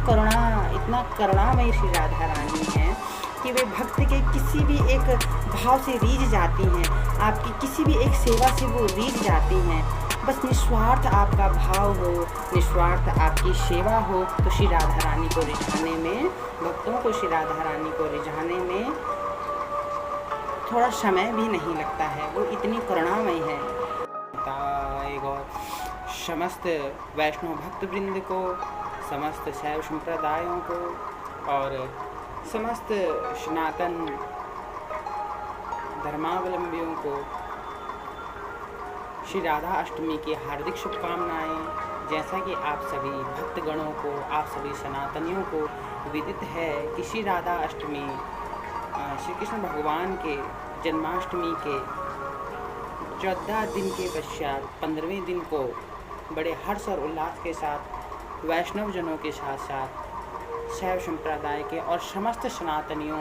इतना करुणामयी श्री राधा रानी हैं कि वे भक्त के किसी भी एक भाव से रीझ जाती हैं, आपकी किसी भी एक सेवा से वो रीझ जाती हैं। बस निस्वार्थ आपका भाव हो, निस्वार्थ आपकी सेवा हो, तो श्री राधा रानी को रिझाने में, भक्तों को श्री राधा रानी को रिझाने में थोड़ा समय भी नहीं लगता है। वो इतनी करुणामयी है। समस्त वैष्णव भक्त वृंद को, समस्त शैव संप्रदायों को और समस्त सनातन धर्मावलंबियों को श्री राधा अष्टमी की हार्दिक शुभकामनाएं। जैसा कि आप सभी भक्तगणों को, आप सभी सनातनियों को विदित है कि श्री राधा अष्टमी श्री कृष्ण भगवान के जन्माष्टमी के 14 दिन के पश्चात 15वें दिन को बड़े हर्ष और उल्लास के साथ वैष्णव जनों के साथ साथ शैव संप्रदाय के और समस्त सनातनियों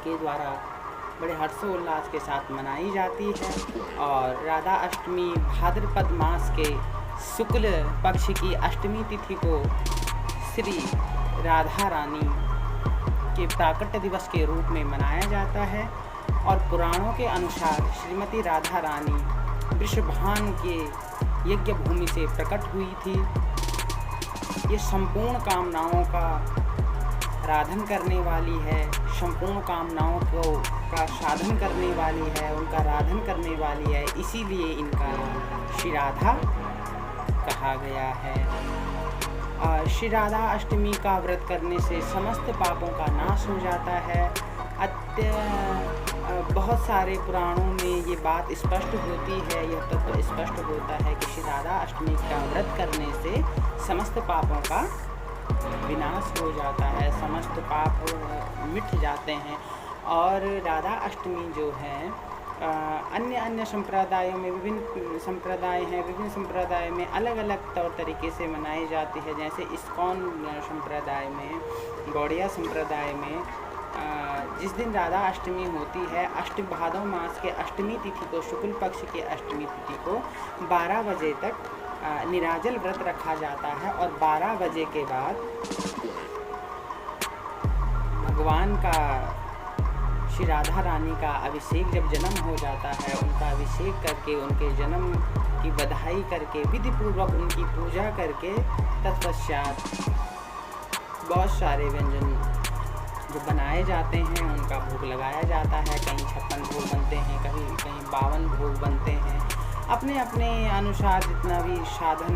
के द्वारा बड़े हर्षोल्लास के साथ मनाई जाती है। और राधा अष्टमी भाद्रपद मास के शुक्ल पक्ष की अष्टमी तिथि को श्री राधा रानी के प्राकट्य दिवस के रूप में मनाया जाता है। और पुराणों के अनुसार श्रीमती राधा रानी वृषभान के यज्ञ भूमि से प्रकट हुई थी। ये संपूर्ण कामनाओं का राधन करने वाली है, संपूर्ण कामनाओं का साधन करने वाली है, उनका राधन करने वाली है, इसीलिए इनका श्री राधा कहा गया है। श्री राधा अष्टमी का व्रत करने से समस्त पापों का नाश हो जाता है। बहुत सारे पुराणों में ये बात स्पष्ट होती है, यह तत्व स्पष्ट होता है कि श्री राधा अष्टमी का व्रत करने से समस्त पापों का विनाश हो जाता है, समस्त पाप मिट जाते हैं। और राधा अष्टमी जो है अन्य संप्रदायों में, विभिन्न संप्रदाय हैं, विभिन्न संप्रदाय में अलग अलग तौर तरीके से मनाई जाती है। जैसे इस्कॉन संप्रदाय में, गौड़िया संप्रदाय में जिस दिन राधा अष्टमी होती है, भादव मास के अष्टमी तिथि को, शुक्ल पक्ष की अष्टमी तिथि को 12 बजे तक निराजल व्रत रखा जाता है। और 12 बजे के बाद भगवान का, श्री राधा रानी का अभिषेक जब जन्म हो जाता है, उनका अभिषेक करके, उनके जन्म की बधाई करके, विधि पूर्वक उनकी पूजा करके तत्पश्चात बहुत सारे व्यंजन जो बनाए जाते हैं उनका भोग लगाया जाता है। कहीं 56 भोग बनते हैं, कहीं 52 भोग बनते हैं। अपने अपने अनुसार जितना भी साधन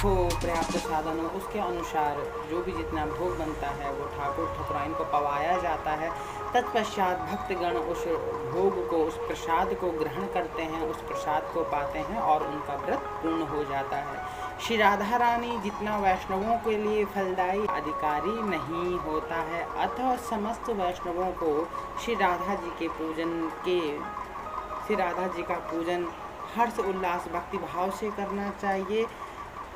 हो, पर्याप्त साधन हो, उसके अनुसार जो भी जितना भोग बनता है वो ठाकुर ठाकुराइन को पवाया जाता है। तत्पश्चात भक्तगण उस भोग को, उस प्रसाद को ग्रहण करते हैं, उस प्रसाद को पाते हैं और उनका व्रत पूर्ण हो जाता है। श्री राधा रानी जितना वैष्णवों के लिए फलदायी अधिकारी नहीं होता है, अतः समस्त वैष्णवों को श्री राधा जी के पूजन के, श्री राधा जी का पूजन हर्ष उल्लास भक्ति भाव से करना चाहिए।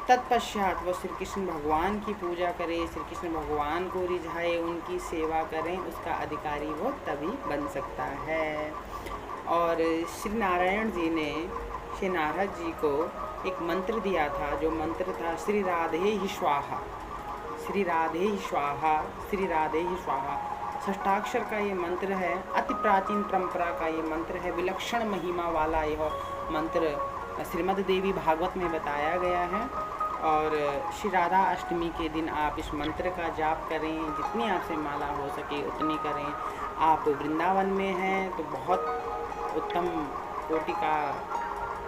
तत्पश्चात वो श्री कृष्ण भगवान की पूजा करें, श्री कृष्ण भगवान को रिझाए, उनकी सेवा करें, उसका अधिकारी वो तभी बन सकता है। और श्री नारायण जी ने श्री नारद जी को एक मंत्र दिया था, जो मंत्र था श्री राधे ही स्वाहा, श्री राधे ही स्वाहा, श्री राधे ही स्वाहा। षष्ठाक्षर का ये मंत्र है, अति प्राचीन परंपरा का ये मंत्र है, विलक्षण महिमा वाला यह मंत्र श्रीमद् देवी भागवत में बताया गया है। और श्री राधा अष्टमी के दिन आप इस मंत्र का जाप करें, जितनी आपसे माला हो सके उतनी करें। आप वृंदावन में हैं तो बहुत उत्तम कोटि का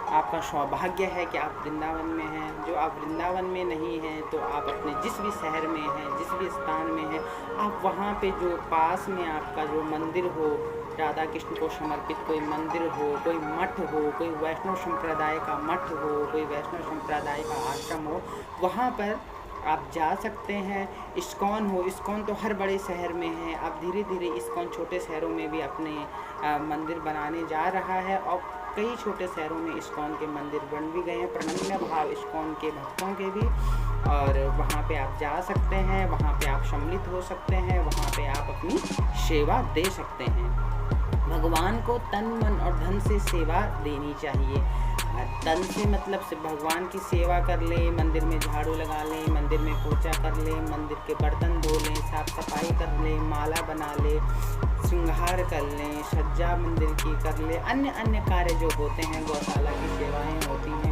आपका सौभाग्य है कि आप वृंदावन में हैं। जो आप वृंदावन में नहीं हैं तो आप अपने जिस भी शहर में हैं, जिस भी स्थान में हैं, आप वहाँ पे जो पास में आपका जो मंदिर हो, राधा कृष्ण को समर्पित कोई मंदिर हो, कोई मठ हो, कोई वैष्णव संप्रदाय का मठ हो, कोई वैष्णव संप्रदाय का आश्रम हो, वहाँ पर आप जा सकते हैं। इस्कॉन हो, इस्कॉन तो हर बड़े शहर में है। अब धीरे धीरे इस्कॉन छोटे शहरों में भी अपने मंदिर बनाने जा रहा है और कई छोटे शहरों में इस्कॉन के मंदिर बन भी गए हैं, प्रणम्य भाव इस्कॉन के भक्तों के भी। और वहाँ पे आप जा सकते हैं, वहाँ पे आप सम्मिलित हो सकते हैं, वहाँ पे आप अपनी सेवा दे सकते हैं। भगवान को तन मन और धन से सेवा देनी चाहिए। तन से मतलब से भगवान की सेवा कर ले, मंदिर में झाड़ू लगा लें, मंदिर में पूजा कर लें, मंदिर के बर्तन धो लें, साफ सफाई कर लें, माला बना लें, श्रृंगार कर लें, सज्जा मंदिर की कर ले, अन्य अन्य कार्य जो होते हैं, गौशाला की सेवाएं होती हैं,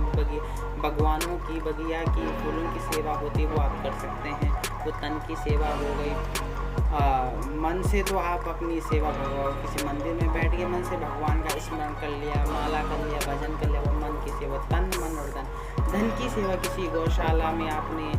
भगवानों की, बगिया की, फूलों की सेवा होती है, वो आप कर सकते हैं। वो तन की सेवा हो गई। मन से तो आप अपनी सेवा किसी मंदिर में बैठ के मन से भगवान का स्मरण कर लिया, माला कर लिया, भजन कर लिया, वो मन की सेवा। तन, मन और धन। धन की सेवा किसी गौशाला में आपने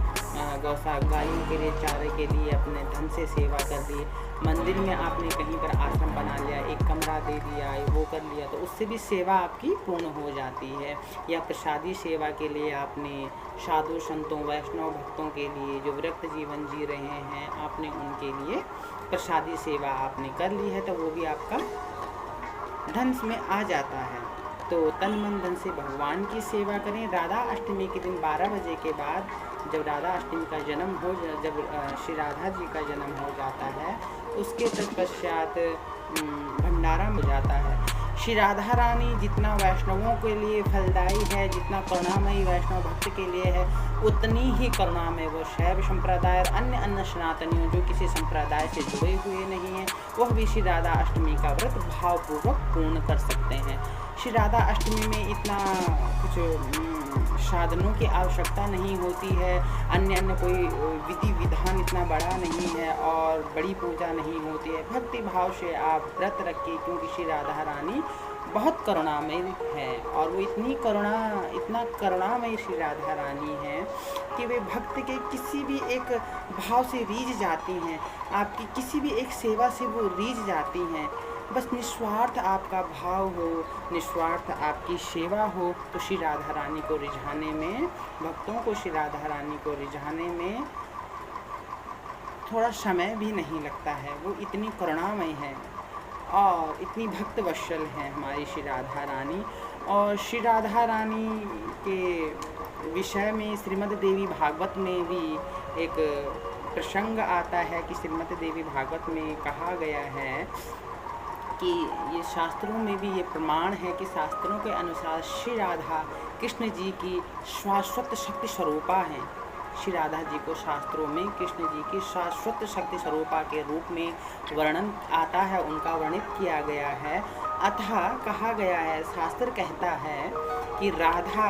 गायों के लिए चारे के लिए अपने धन से सेवा कर दी। मंदिर में आपने कहीं पर आश्रम बना लिया, एक कमरा दे दिया, वो कर लिया, तो उससे भी सेवा आपकी पूर्ण हो जाती है। या प्रसादी सेवा के लिए आपने साधु संतों, वैष्णव भक्तों के लिए जो व्रत जीवन जी रहे हैं, आपने उनके लिए प्रसादी सेवा आपने कर ली है, तो वो भी आपका धन में आ जाता है। तो तन मन धन से भगवान की सेवा करें। राधा अष्टमी के दिन 12 बजे के बाद, जब राधा अष्टमी का जन्म हो, जब श्री राधा जी का जन्म हो जाता है, उसके तत्पश्चात भंडारा हो जाता है। श्री राधा रानी जितना वैष्णवों के लिए फलदायी है, जितना करुणामयी वैष्णव भक्त के लिए है, उतनी ही करुणामय वो शैव संप्रदाय और अन्य अन्य सनातनियों जो किसी संप्रदाय से जुड़े हुए नहीं हैं, वह भी श्री राधा अष्टमी का व्रत भावपूर्वक पूर्ण कर सकते हैं। श्री राधा अष्टमी में इतना कुछ साधनों की आवश्यकता नहीं होती है, अन्य अन्य कोई विधि विधान इतना बड़ा नहीं है और बड़ी पूजा नहीं होती है। भक्ति भाव से आप व्रत रखिए, क्योंकि श्री राधा रानी बहुत करुणामयी है और वो इतना करुणामयी श्री राधा रानी है कि वे भक्त के किसी भी एक भाव से रीझ जाती हैं, आपकी किसी भी एक सेवा से वो रीझ जाती हैं। बस निस्वार्थ आपका भाव हो, निस्वार्थ आपकी सेवा हो, तो श्री राधा रानी को रिझाने में, भक्तों को श्री राधा रानी को रिझाने में थोड़ा समय भी नहीं लगता है। वो इतनी करुणामयी है और इतनी भक्त वत्सल है हमारी श्री राधा रानी। और श्री राधा रानी के विषय में श्रीमद् देवी भागवत में भी एक प्रसंग आता है कि श्रीमद् देवी भागवत में कहा गया है कि ये शास्त्रों में भी ये प्रमाण है कि शास्त्रों के अनुसार श्री राधा कृष्ण जी की शाश्वत शक्ति स्वरूपा हैं। श्री राधा जी को शास्त्रों में कृष्ण जी की शाश्वत शक्ति स्वरूपा के रूप में वर्णन आता है, उनका वर्णित किया गया है। अतः कहा गया है, शास्त्र कहता है कि राधा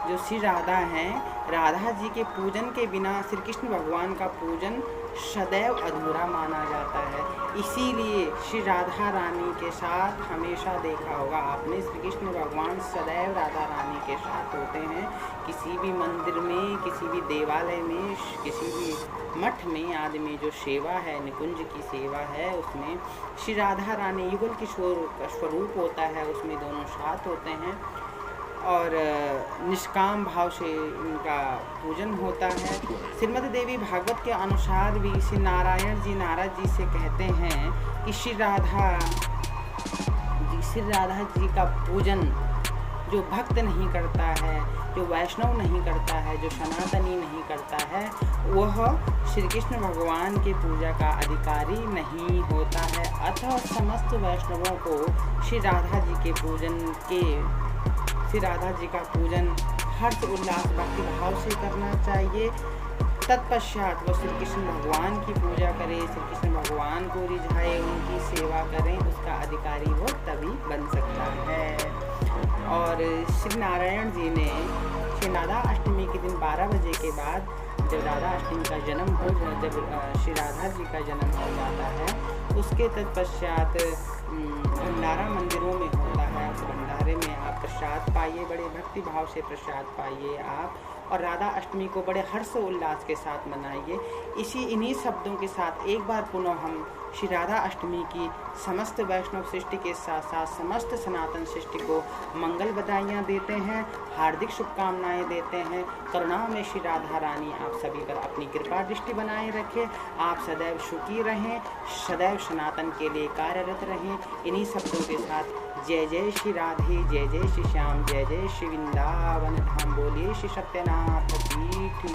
जो श्री राधा हैं, राधा जी के पूजन के बिना श्री कृष्ण भगवान का पूजन सदैव अधूरा माना जाता है। इसीलिए श्री राधा रानी के साथ हमेशा देखा होगा आपने, श्री कृष्ण भगवान सदैव राधा रानी के साथ होते हैं। किसी भी मंदिर में, किसी भी देवालय में, किसी भी मठ में आदि में जो सेवा है, निकुंज की सेवा है, उसमें श्री राधा रानी युगल किशोर का स्वरूप होता है, उसमें दोनों साथ होते हैं और निष्काम भाव से इनका पूजन होता है। श्रीमद् देवी भागवत के अनुसार भी श्री नारायण जी नारद जी से कहते हैं कि श्री राधा जी का पूजन जो भक्त नहीं करता है, जो वैष्णव नहीं करता है, जो सनातनी नहीं करता है, वह श्री कृष्ण भगवान की पूजा का अधिकारी नहीं होता है। अतः समस्त वैष्णवों को श्री राधा जी का पूजन हर्ष उल्लास भक्ति भाव से करना चाहिए। तत्पश्चात वह श्री कृष्ण भगवान की पूजा करें, श्री कृष्ण भगवान को रिझाए, उनकी सेवा करें, उसका अधिकारी वो तभी बन सकता है। और श्री नारायण जी ने श्री राधा अष्टमी के दिन 12 बजे के बाद, जब राधा अष्टमी का जन्म हो, जब श्री राधा जी का जन्म हो जाता है, उसके तत्पश्चात भंडारा मंदिरों में होता है। उस भंडारे में आप प्रसाद पाइए, बड़े भक्ति भाव से प्रसाद पाइए आप, और राधा अष्टमी को बड़े हर्ष उल्लास के साथ मनाइए। इन्हीं शब्दों के साथ एक बार पुनः हम श्री राधा अष्टमी की समस्त वैष्णव सृष्टि के साथ साथ समस्त सनातन सृष्टि को मंगल बधाइयाँ देते हैं, हार्दिक शुभकामनाएं देते हैं। करुणा में श्री राधा रानी आप सभी पर अपनी कृपा दृष्टि बनाए रखें, आप सदैव सुखी रहें, सदैव सनातन के लिए कार्यरत रहें। इन्हीं शब्दों के साथ जय जय श्री राधे, जय जय श्री श्याम, जय जय श्री वृंदावन धाम, बोलिए श्री सत्यनाथ पीठ की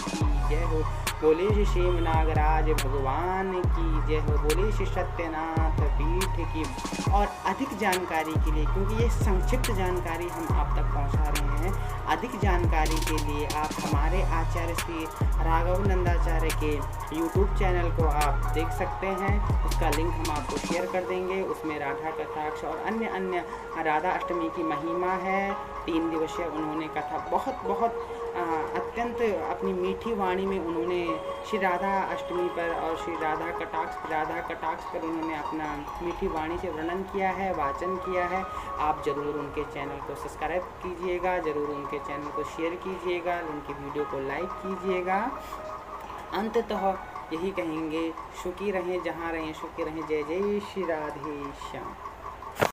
जय हो। बोले श्री शिव नागराज भगवान की जय हो, बोले श्री सत्यनाथ पीठ की। और अधिक जानकारी के लिए, क्योंकि ये संक्षिप्त जानकारी हम आप तक पहुंचा रहे हैं, अधिक जानकारी के लिए आप हमारे आचार्य श्री राघव नंदाचार्य के YouTube चैनल को आप देख सकते हैं। उसका लिंक हम आपको शेयर कर देंगे। उसमें राधा कथाक्ष और अन्य राधा अष्टमी की महिमा है। 3 दिवसीय उन्होंने कथा बहुत अत्यंत अपनी मीठी वाणी में उन्होंने श्री राधा अष्टमी पर और श्री राधा कटाक्ष पर उन्होंने अपना मीठी वाणी से वर्णन किया है, वाचन किया है। आप ज़रूर उनके चैनल को सब्सक्राइब कीजिएगा, ज़रूर उनके चैनल को शेयर कीजिएगा, उनकी वीडियो को लाइक कीजिएगा। अंततः यही कहेंगे, सुखी रहें, जहाँ रहें सुखी रहें। जय जय श्री राधे श्याम।